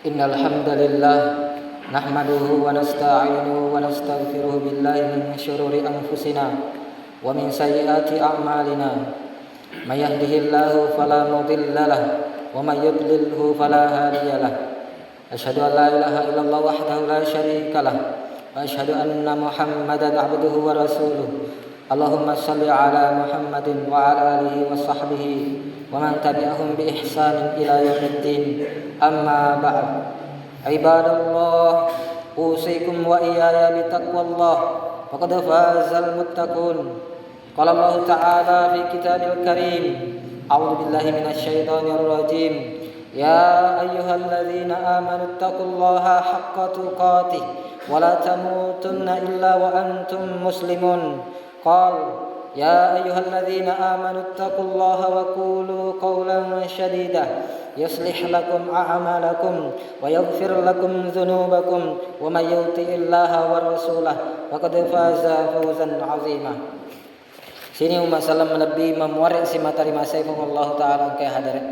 Innal hamdalillah nahmaduhu wa nasta'inuhu wa nastaghfiruhu billahi min shururi anfusina wa min sayyiati a'malina. May yahdihillahu fala mudilla lahu wa may yudlilhu fala hadiya lahu. Asyhadu an la ilaha illallah wahdahu la syarika lahu wa asyhadu anna Muhammadan 'abduhu wa rasuluh. Allahumma shalli ala Muhammadin wa ala alihi wa sahbihi wa man tabi'ahum bi ihsanin ila yaumiddin. Amma ba'd. Ibadallah, usikum wa iyaya bi taqwallah. Faqad fazal muttaqun. Qala Allah Ta'ala fi kitabil karim. A'udzu billahi minasy syaithanir rajim. Ya ayyuhalladzina amanu taqullaha haqqa tuqatih wa la tamutunna illa wa antum muslimun. Qala ya ayyuhalladzina amanu taqullaha wa qulu qawlan sadida yuslih lakum a'malakum wa yaghfir lakum dhunubakum wa may yuti'illaha wa rasulahu faqad faza fawzan 'azima. Sini umat salam Nabi memuarik si matari masaikum Allah Ta'ala ke hadirin.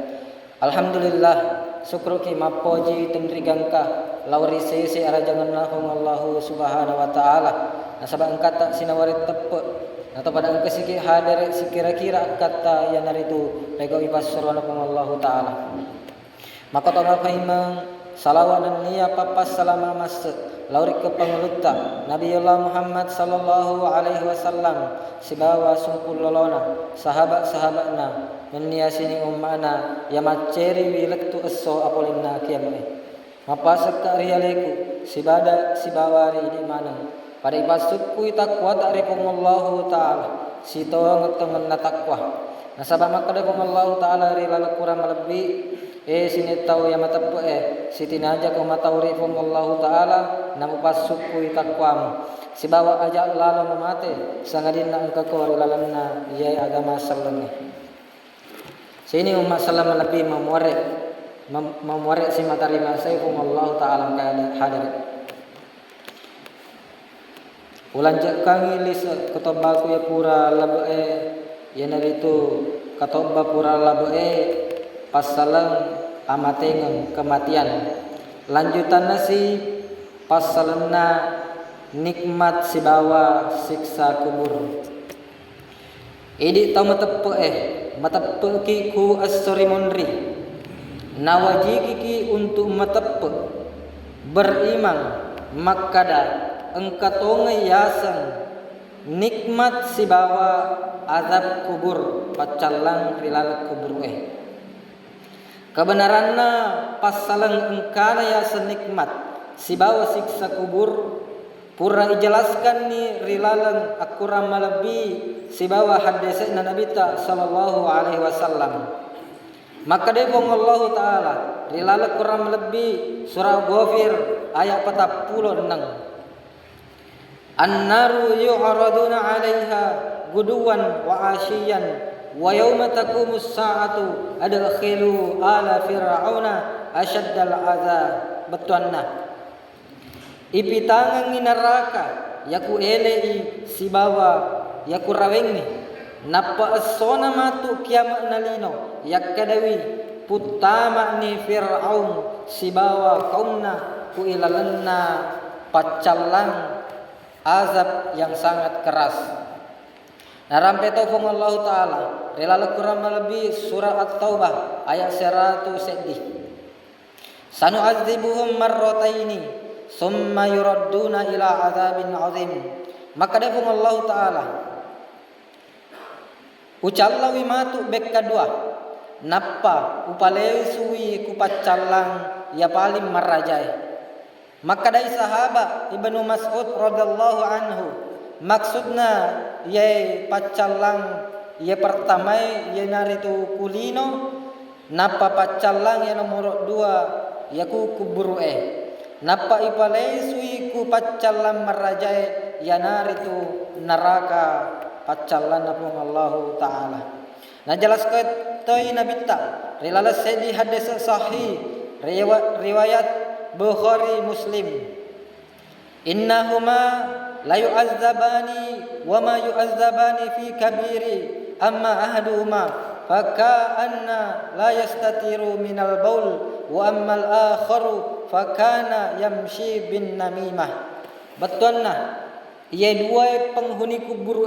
Alhamdulillah syukru ki mapoji tendrigangka lauri sisi arajangan Allah Subhanahu wa Ta'ala. Nasaba angkata sinawarit tepe atau pada angka sikit hadir sekira-kira kata yang naritu pego ibasronakum Allah Ta'ala. Maka tama faimang salawat dan niya papas salama masjid lauri ke panguluta Nabiullah Muhammad sallallahu alaihi wasallam sibawa sungkul lolona sahabat-sahabatna dan niya sini ummana ya maceri wilektu esso apolinna kiamai mapasak ka riyaleku sibawari di mana pada ibasukku takwa ta'rikumullahu ta'ala sito ngetemen na takwa nasaba makadakumullahu ta'ala rilala kurang lebih sini tahu ya matapu siti naja ko matawrikumullahu ta'ala namu pasukku takwamu sibawa aja lalu memate sangadin na angka ko rilalanna yai agama sallallahu sini umat salam lebih memuarek si matari masaikumullahu ta'ala kaya hadir. Ulanjak kangi lisa katobaku ya pura labe ya naritu katoba pura labe pasalang amatengen kematian lanjutan nasi pasalna nikmat sibawa siksa kubur idi tau matepe ki ku as-sori munri nawaji kiki untuk matepe berimang makada engkatonge yasan nikmat sibawa azab kubur pacalang rilal kubur kebenaranna pasalang engkana yasan nikmat sibawa siksa kubur pura ijelaskan ni rilalang akuram malabi si bawa hadisna Nabi ta sallallahu alaihi wasallam. Maka devong Allah taala rilalang kuram lebih surah Ghafir ayat 46. An-naru yu'raduna 'alaiha guduwan wa 'ashiyan wa yauma taqumus sa'atu adkhilu ala fir'auna asyaddal 'adzab. Betuanna ipitangan ni neraka yaku elei si bawa yaku rawengi napa asona matu kiamat nalino yak kadawi putama ni Fir'aun si bawa kaumna ku ilalanna pacalang azab yang sangat keras. Narampe tofong Allah taala relala kurang lebih surah At-Taubah ayat 100 sedih. Sanu'adzibuhum marrataini summa yuradduna ila azabin azim. Maka defung Allah taala ucallawi matu bek kedua nappa upalewi suwi ku pacallang ya paling marajai. Maka dari sahabat Ibnu Mas'ud radhiyallahu anhu maksudna ye pacallang ye pertama ye naritu kulino nappa pacallang ye nomor 2 yaku kuburue nappa ipalei sui ku pacallang marajai ya naritu neraka pacallan apung Allah taala. Nah jelas kaitai Nabi ta rilala sedi hadis sahih riwayat Bukhari Muslim. Innahuma la yu'azzabani wa ma yu'azzabani fi kabiri amma ahaduhuma faka'anna la yastatiru minal baul wa amma al-akharu fakana yamshi bin namimah. Betulna ia dua penghuni kubur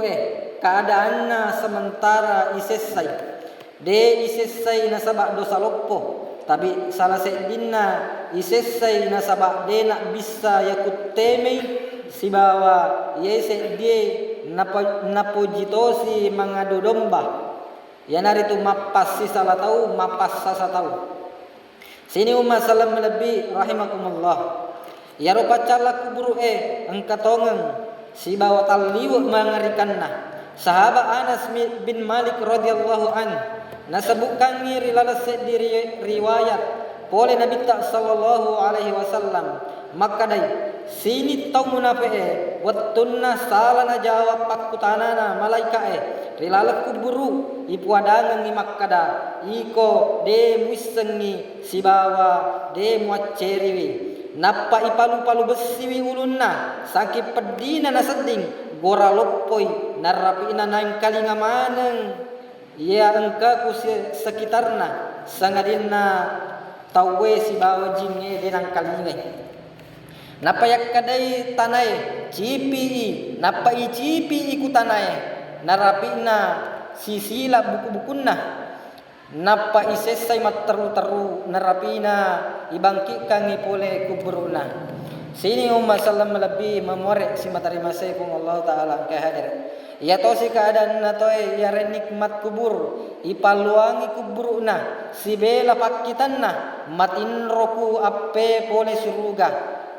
keadaanna sementara isesai de isesai nasabak dosa loppo tapi salah sedinna isesai nasabak de nak bisa yakut temei si bawa yese de napojitosi mangadu domba ya naritu mapas si salah tahu mapas sasa tahu. Sini umat salam lebih rahimakumullah ya rupa cala kubur engkatongang si bawa taliwak mengerikanna. Sahabat Anas bin Malik radhiyallahu an nasabukkan ni rilalas di riwayat oleh Nabi sallallahu alaihi wasallam. Maka dai sini tau munafiqe wattunna salana jawab pakutanana malaika rilalak kuburu ipuadangan ni makkada iko de muisengi si bawa de muaceriwi nappa ipalu-palu besiwi ulunna sakit pedina naseding gora loppoi narapina nang kalinga maneng ya engka ku sekitarna sangadinna tawe si bawa jinge denang kalinga napa yak kadai tanai cipi napa i cipi iku tanai narapina sisila buku-bukunna napa isesai materu-teru narapina ibangkikan ipole kuburuna. Sini umat salam lebih memorek si matari masai kung Allah taala ke hadir. Ya to si keadaan na to ya nikmat kubur ipaluangi kuburuna si bela pakitanna matin roku ape pole suruga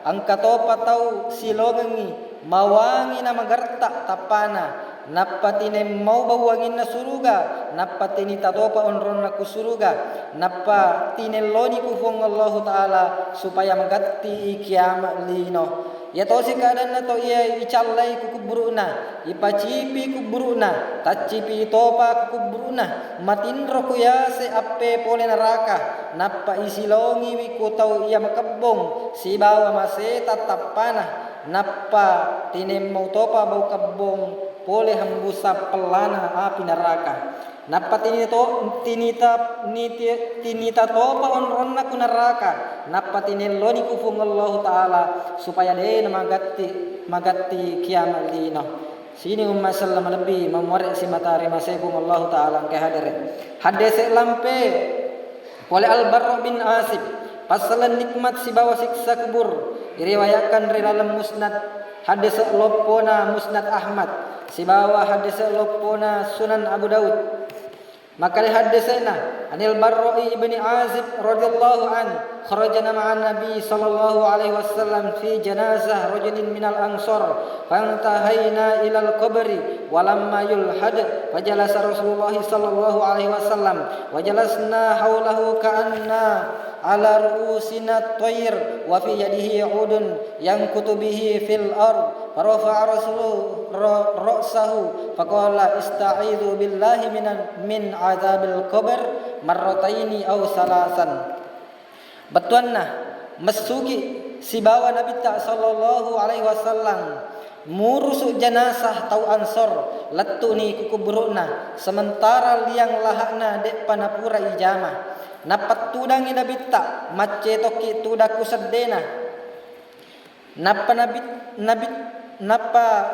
angka to patau silongi mawangi na magarta tapana napatine mau bawangin na suruga napatini tatopa onron na kusuruga napatine loni kufong Allah taala supaya magatti kiamat lino ya to si keadaan na to iya icallay kukuburuna ipacipi kuburuna tacipi topa kukuburuna matinro kuya se appe pole neraka nappa isilongi wikutau iya makabong si bawa maseta tapana nappa tinemau topa bau kabong pole hambusa pelana api neraka nappa tinita topa onronna ku neraka nappa tinelloni kufung Allah taala supaya de magatti kiamat lino. Sini umat sallam lebih memorek si matahari masaikum Allah taala ke hadir hadis lampe oleh Al-Barra bin Asib pasalan nikmat si bawa siksa kubur diriwayatkan dari dalam musnad hadis lopona musnad Ahmad si bawa hadis lopona Sunan Abu Daud Maka hadisana anil Barra'i ibni Azib radhiyallahu an kharajna ma'an Nabi sallallahu alaihi wasallam fi janazah rajulin minal ansar fantahayna ila al-qabri walamma yulhad fajalasa Rasulullah sallallahu alaihi wasallam wajalasna haulahu ka'anna ala ru'usina at-tayr wa fi yadihi 'udun yankutu bihi fil ard farafa'a Rasulullah ra'sahu faqala ista'idzu billahi min azabil qabr marrataini aw salasan. Batuanna masuki si bawa Nabi ta sallallahu alaihi wasallam murusuk jenazah tau ansor letu ni kukuburuna sementara liang lahakna dek panapura ijamah napat tudangi Nabi ta macce toki tudaku sedena napa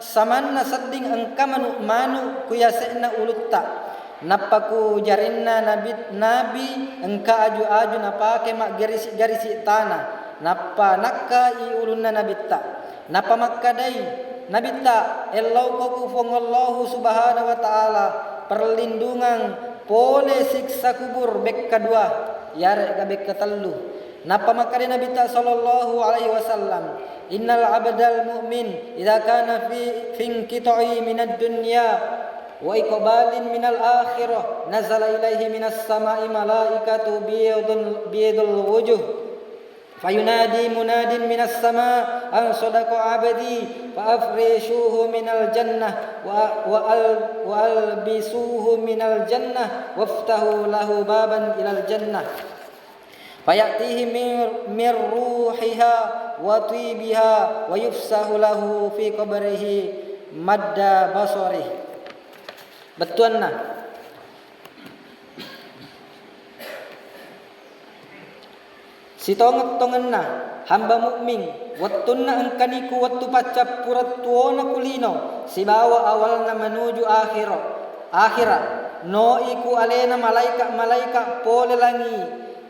samanna sedding engka manu kuyasena ulutta napa ku jarinna nabi engka aju napa ke mak garisi tanah napa nakka i ulunna Nabi ta napa makkadai Nabi ta ellau ku fongallahu subhanahu wa taala perlindungan pole siksa kubur bek kedua yare ga bek ketellu napa makkadai Nabi ta sallallahu alaihi wasallam innal abdal mu'min idza kana fi inqita'i minad dunya wa iqbalin minal akhirah nazala ilaihi minas sama'i malaikatu biyadul wujuh fayunadi munadin minas sama' an sadaqa abdi fa afrishuhu minal jannah wa albisuhu minal jannah waftahu lahu baban ilal jannah fayatihi mir ruhiha wa tibiha wa yufsahu lahu fi qabrihi madda basarih. Betuanna si tongenna hamba mukmin wattunna engkaniku wattu pacap purat tuona kulino si bawa awalna menuju akhirat no iku alena malaika pole langi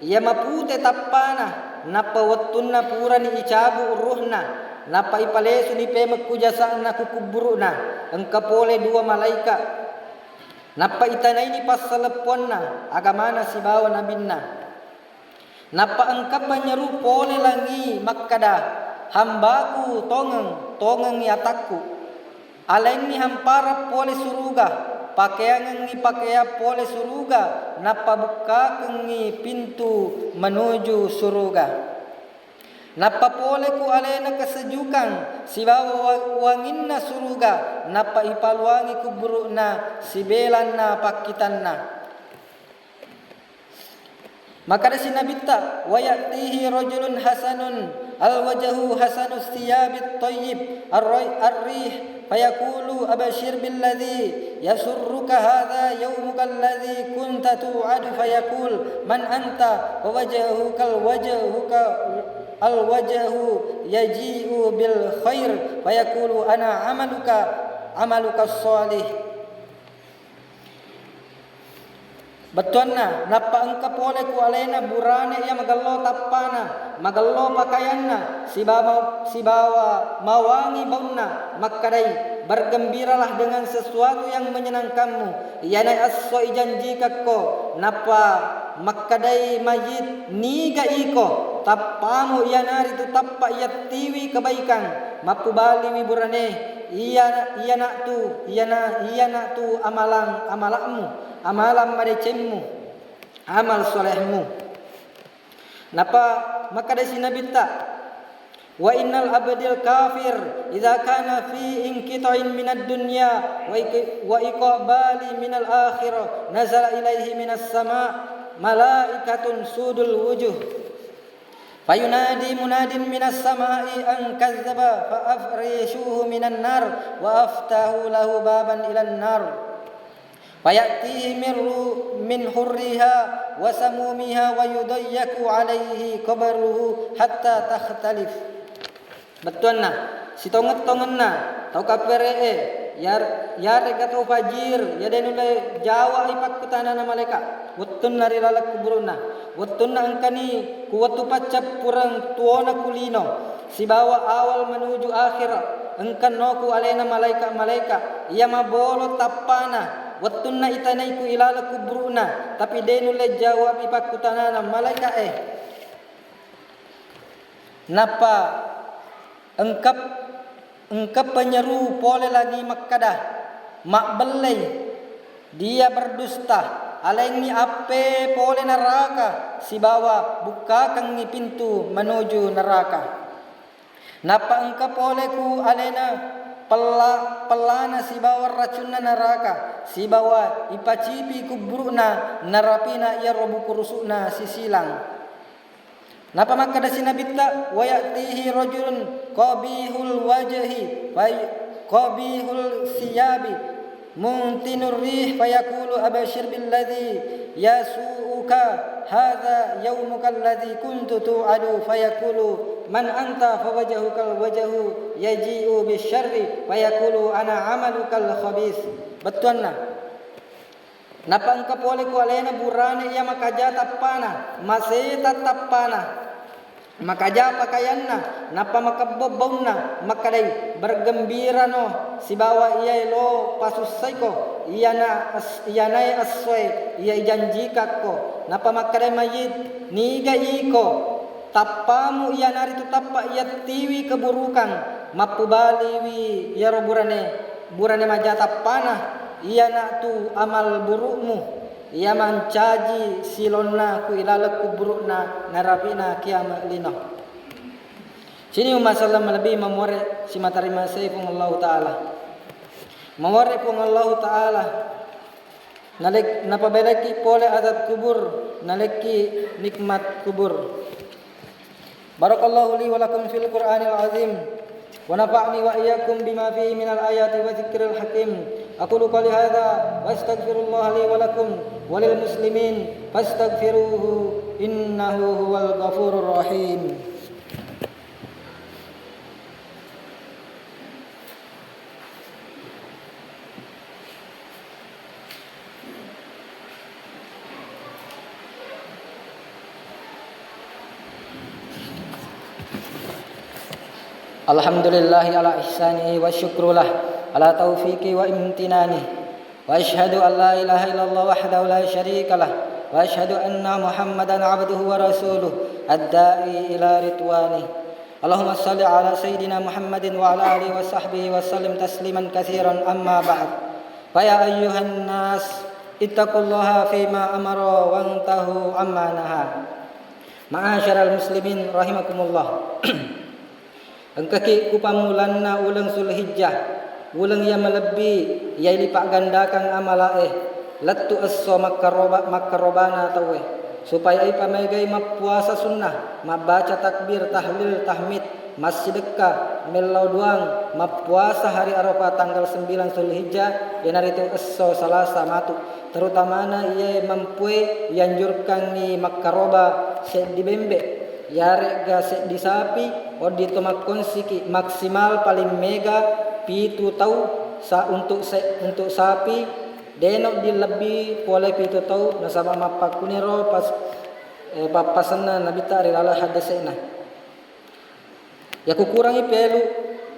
ya mapute tappana napa wattunna purani icabu ruhna napa ipalesu ni pemek kujasana kukuburuna engka pole dua malaika napa itanaini pas saleponna agamana si bawa nabinna napa engkap banyeru pole langi makkada hambaku tongeng yatakku aleni hampara pole suruga pakaian ngi pakaian pole suruga napa buka kengi pintu menuju suruga napa pole ku alena kesejukan si bawa wanginna suruga napa ipalwangi kuburuna si belanna pakitanna maka si Nabi ta wa yatihi rajulun hasanun alwajhu hasanus thiyabit thayyib ar-rih fayaqulu abashir billadhi yasurruka hadha yawmuka alladhi kunta tu'ad fayaqul man anta wa wajhuka al-wajhu yaji'u bil khair fayaqulu ana amaluka shalih. Betuanna napa engka pole ku alena burane ya magallo tappana magallo pakaianna si bawa mawangi baunna makkadai bergembiralah dengan sesuatu yang menyenangkanmu yana asso janji kakko napa makkadai majid niga iko tappamu yanari tu tappa yattiwi kebaikan mapu bali mi burane iya nak tu amalanmu amalan madecemmu amal solehmu napa maka dari Nabi ta wa innal abdil kafir idza kana fi inqita'in minad dunya wa iqbali minal akhirah nazala ilaihi minas sama' malaikatun sudul wujuh fayunadi munadin minas sama'i an kadzdzaba fa afrishuhu minan nar wa aftahu lahu baban ilan nar fayatihi min hurriha wa samumiha wa yudayyaku alaihi qabruhu hatta takhtalif. Betuanna si tongenna tau kaperee yar gatau fajir ya denule jawa ipak kutanana maleka wattun nari lalak kuburuna wattunna angkani kuwatu pacap purang tuona kulino si bawa awal menuju akhirat engkan noku alena malaika ia mabolo tappana wattunna itanaiku ilala kubruna tapi denule jawab ipakutanana malaika napa engkap penyeru pole lagi makkadah mak belai dia berdusta alengi ape pole neraka si bawa bukakan ni pintu menuju neraka napa engkau pole ku alena pelana si bawa racunna neraka si bawa ipacipi kubruna narapina ia robu kurusuna si silang napa maka dasi nabita wa ya'tihi rajulun qabihul wajhi qabihul siyabi muntinur rih fayaqulu abashir billadhi yasuuka hadha yawmuka alladhi kuntu tu'adu fayaqulu man anta fawajhuka alwajhu yaji'u bisyarri fayaqulu ana amalukal khabith betulna napa engkau pole ku alena burane ia makaja tapana maseta tapana makaja pakaianna napa makabobonna makadai bergembira no si bawa ia lo pasussaiko ia nai assoe ia janjika ko napa makadai mayit niga iko tapamu ia nari tu tappa ia tiwi keburukan mapubaliwi ia burane majata panah ia nak tu amal burukmu ia mancaji silonna ku ilala kuburukna narabina kiamat lino sini masalah lebih memore si matarima saifung Allah taala memore pun Allah taala nalik napa belaki pole azab kubur naleki nikmat kubur barakallahu li wa lakum fil qur'anil azim wa nafa'ni wa iyyakum bima fihi minal ayati wa dzikril hakim aqulu qali hadza wa astaghfirullah li wa lakum walil muslimin fastaghfiruhu innahu huwal ghafurur rahim. Alhamdulillahi ala ihsanihi wa syukrulah ala taufiqi wa imtinani wa ashhadu an la ilaha illallah wahdahu la syarika lah wa ashhadu anna muhammadan abduhu wa rasuluh ad-da'i ila ridwani Allahumma salli ala sayyidina Muhammadin wa ala alihi wa sahbihi wa sallim tasliman katsiran amma ba'd fa ya ayyuhan nas ittaqullaha fima amara wa antahu amma naha ma'asyaral muslimin rahimakumullah. Engkaki kupamulanna ulang Zulhijjah ulang yang melebi ia lipat gandakan amalae lattu asso makarobana tawe supaya ipa megai puasa sunnah mabaca takbir tahlil tahmid masjidka melau duang puasa hari Arafah tanggal 9 Zulhijjah yang hari itu asso salasa matu terutamana ia mampue yanjurkan ni makaroba sed di bembe yare ga sed di sapi odi tomak konsiki maksimal paling mega pitu tau untuk sapi denok di lebih pole pitu tau nasaba mapakuniro pas papasana nabita rilala hadasena ya kukurangi pelu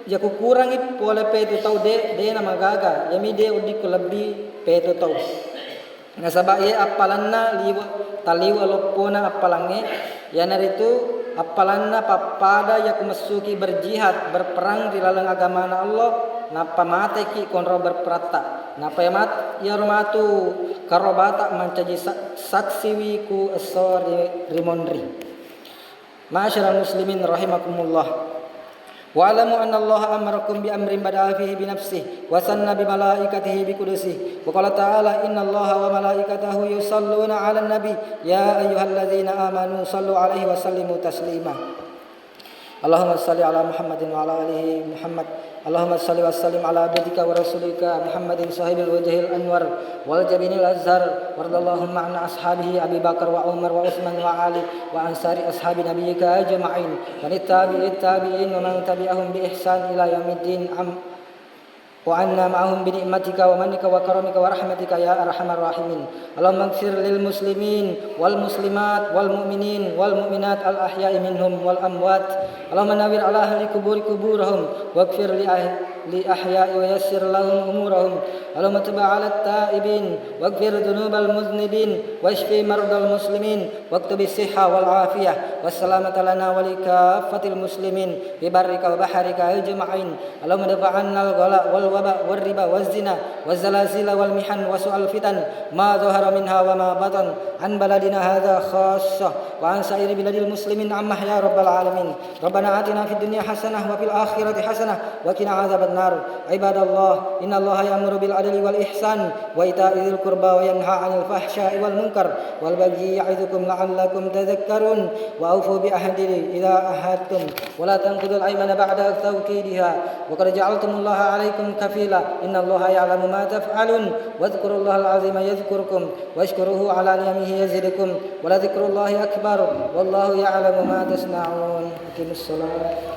ya kukurangi pole pitu tau de nama gaga yami de odi ko lebih pitu tau nasaba ye apalanna liwa taliwa lopona apalange ya naritu apalanna papada ya kumasuki berjihad berperang di lalang agama Allah napa mate ki konro berperata napa yamat ya rumatu karobata mancaji saksiwi ku esor rimonri ma'asyiral muslimin rahimakumullah wa alamu anna Allah amarakum bi amrin bada'a fihi bi nafsihi wa sanna bi malaikatihi bi qudusihi wa qala ta'ala inna Allaha wa malaikatahu yusalluna 'alan nabi ya ayyuhalladzina amanu sallu 'alaihi wa sallimu taslima Allahumma salli ala Muhammadin wa ala alihi Muhammad Allahumma salli wa sallim ala abdika wa rasulika Muhammadin sahibil wajhil anwar wal jabinil azhar wardallahumma an ashabihi Abi Bakar wa Umar wa Utsman wa Ali wa ansari ashabi nabiyyika ajma'in wa tabi'in wa man tabi'ahum bi ihsan ila yaumiddin wa anna ma'ahum bi ni'matika wa manika wa karamika wa rahmatika ya arhamar rahimin Allahumma ighfir lil muslimin wal muslimat wal mu'minin wal mu'minat al ahya'i minhum wal amwat Allahumma nawwir ala ahli kuburihim waghfir li لأحياء ويسر لهم أمورهم اللهم تب على التائبين واغفر ذنوب المذنبين واشف مرضى المسلمين واكتب الصحة والعافية والسلامة لنا ولكافة المسلمين في برك وبحرك أجمعين اللهم ادفع عنا الغلاء والوباء والربا والزنا والزلازل والمحن وسوء الفتن ما ظهر منها وما بطن عن بلدنا هذا خاصة وعن سائر بلاد المسلمين عامة يا رب العالمين ربنا آتنا في الدنيا حسنة وفي الآخرة حسنة وقنا عذاب النار عباد الله إن الله يأمر بالعدل والإحسان وإيتاء ذي القربى وينهى عن الفحشاء والمنكر والبغي يعظكم لعلكم تذكرون وأوفوا بعهدي إذا عاهدتم ولا تنقضوا الأيمان بعد توكيدها وقد جعلتم الله عليكم كفيلا إن الله يعلم ما تفعلون واذكروا الله العظيم يذكركم واشكروه على نعمه يزدكم ولذكر الله أكبر والله يعلم ما تصنعون أقيموا الصلاة